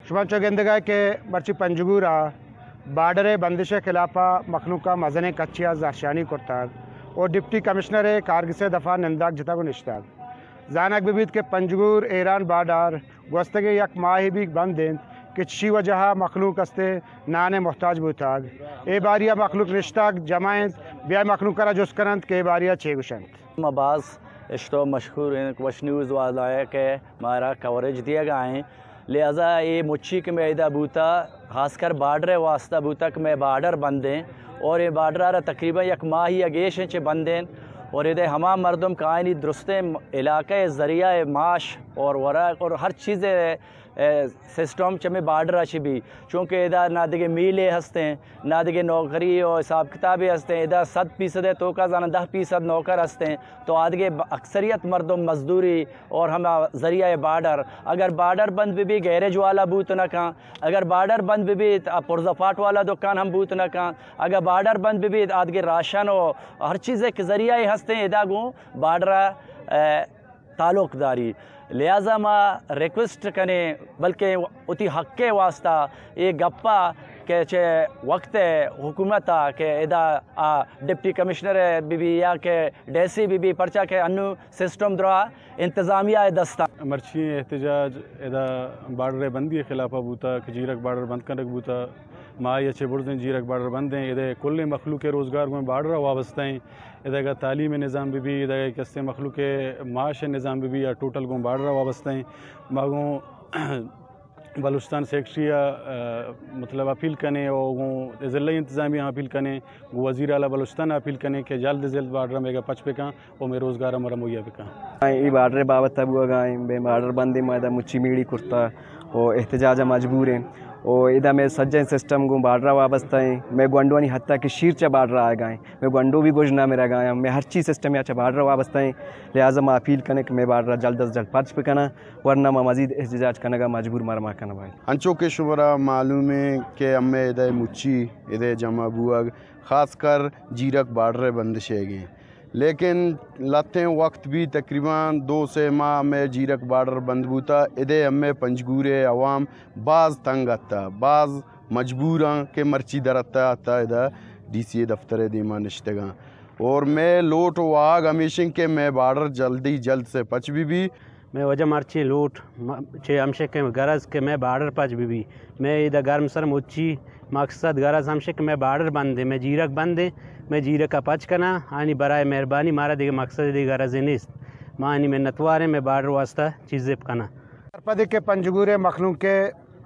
शुमान चौगेंदगा के मर्ची पंजगूरा बार्डर बंदिश खिलाफा मखलूका मजन कच्चिया जारशानी करताग और डिप्टी कमिश्नर कारगिस दफ़ा नंदाक जता को निश्ताग जानक बिबीत के पंजगूर ईरान बार्डर गोस्तगे यक माही भी बंद दें कि शी वजह मखलूक हस्ते नाने मोहताज बुताग ए बारिया मखलूक निश्ताग जमायत ब्या मखलूक करा जुस करंत के बारिया छेगुशंत मबाज इश्तो मशहूर वश न्यूज़ वाला है कि हमारा कवरेज दिया गया है लिहाजा ये मुच्छी के मैदा बूता खासकर बार्डर वास्ता बूता के मैं बार्डर बंदें और ये बार्डर तकरीबन एक माह ही अगेश चे बंदें और ये हमा मरदम कायनी दुरुस्ते इलाके ज़रिया माश और वरक और हर चीज़ सिस्टम चमे बार्डर अच्छी भी चूँकि इधर ना दिगे मीले हंसते हैं ना दिगे नौकरी और हिसाब किताबें हंसते हैं इधर 100% तो का जाना 10% नौकर हंसते हैं तो आदगे अक्सरियत मर्दम मजदूरी और हम ज़रिया बार्डर अगर बार्डर बंद भी गैरेज वाला बूत न कहाँ अगर बार्डर बंद भी पुरजफाट वाला दुकान हम बूत न कहाँ अगर बार्डर बंद भी आदगे राशन और हर चीज़ के ज़रिया हंसते हैं इधर गूँ बार्डर ताल्लुकदारी लिहाजा माँ रिक्वेस्ट कने बल्कि उती हक के वास्ता ये गप्पा के चे वक्त हुकूमत के इदा डिप्टी कमिश्नर बीबी या के डेसी बीबी पर्चा के अनु सिस्टम द्रा इंतज़ामिया दस्ता मर्ची एहतजाज इदा बार्डर बंदी खिलाफा बूता कि जीरक बार्डर बंद करक बूता माँ अच्छे बुर्दें जीरक बार्डर बंद हैं इधर कुल मखलूक के रोज़गार में बार्डर वाबस्ता हैं इधर का तालीम निज़ाम भी इधर कस्ते मखलूक के माश निज़ाम भी या टोटल को बार्डर वाबस्ता हैं मागों बलूचिस्तान सेक्रेटरी मतलब अपील कने और ज़िला इंतज़ामिया अपील कने वज़ीर आला बलूचिस्तान अपील कने कि जल्द से जल्द बार्डर में पच पे कहाँ और मैं रोज़गार हमारा मुहैया पे कहाँ ये बार्डर बाबत अब बे बार्डर बंदी मैदा मुच्ची मीड़ी कुर्ता और एहतजाज मजबूर हैं और इधर में सज्जन सिस्टम को बार्डर वाबस्ता है मैं गुंडवानी हत्या कि शीर चा बार्डर आ गए मैं गुंडो भी गुजना मेरा गाया मैं हर चीज़ सिस्टम अच्छा बार्डर वाबस्ता है लिहाजा मैं अपील करने कि मैं बार्डर जल्द अज जल्द पर्च पे करना वरना मैं मजीद एहतजाज करने का मजबूर मरमा करना भाई अंचो के शुबरा मालूम है कि अम्मे इधर मुच्ची इधर जमा बुआ खासकर जीरक बार्डर बंदिश है लेकिन लाते वक्त भी तकरीबन 2 से माह में जीरक बार्डर बंद बूता इधे हमें पंजगूरे अवाम बाज़ तंग आता बाज़ मजबूर के मर्ची दरता आता इधर DCA दफ्तर दीमा निश्तगा और मैं लोट वाग हमेशा के मैं बार्डर जल्द से पच भी मैं वजह मर्ची लूट चे हमशे के गरज के मैं बार्डर पच भी मैं इधर गर्म सर मुच्ची मकसद गरज हमशे के मैं बार्डर बंद दे मैं जीरक बंद दे मैं जीरक का पच करना आनी बराए मेहरबानी मारा देगा मकसद दी गरज निस्त मानी में नतवारे में बार्डर वास्ता चीज़ें करना पद के पंजगूरे मखलूक के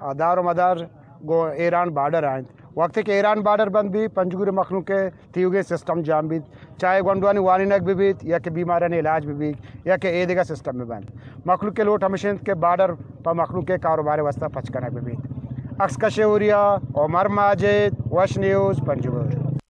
आधार मदार गो ईरान बार्डर आए वक्त के ईरान बार्डर बंद भी पंजगूरे मखलूक के तीगे सिस्टम जाम भी चाहे गोंडवानी वानिनक भी या कि बीमार ने इलाज भी या कि एदेगा सिस्टम में बंद मखलूक के लोट हमेशा के बार्डर पर मखलूक के कारोबार वास्ता पचकना भी अक्स कशेवरिया उमर माजिद वश न्यूज़ पंजगूर।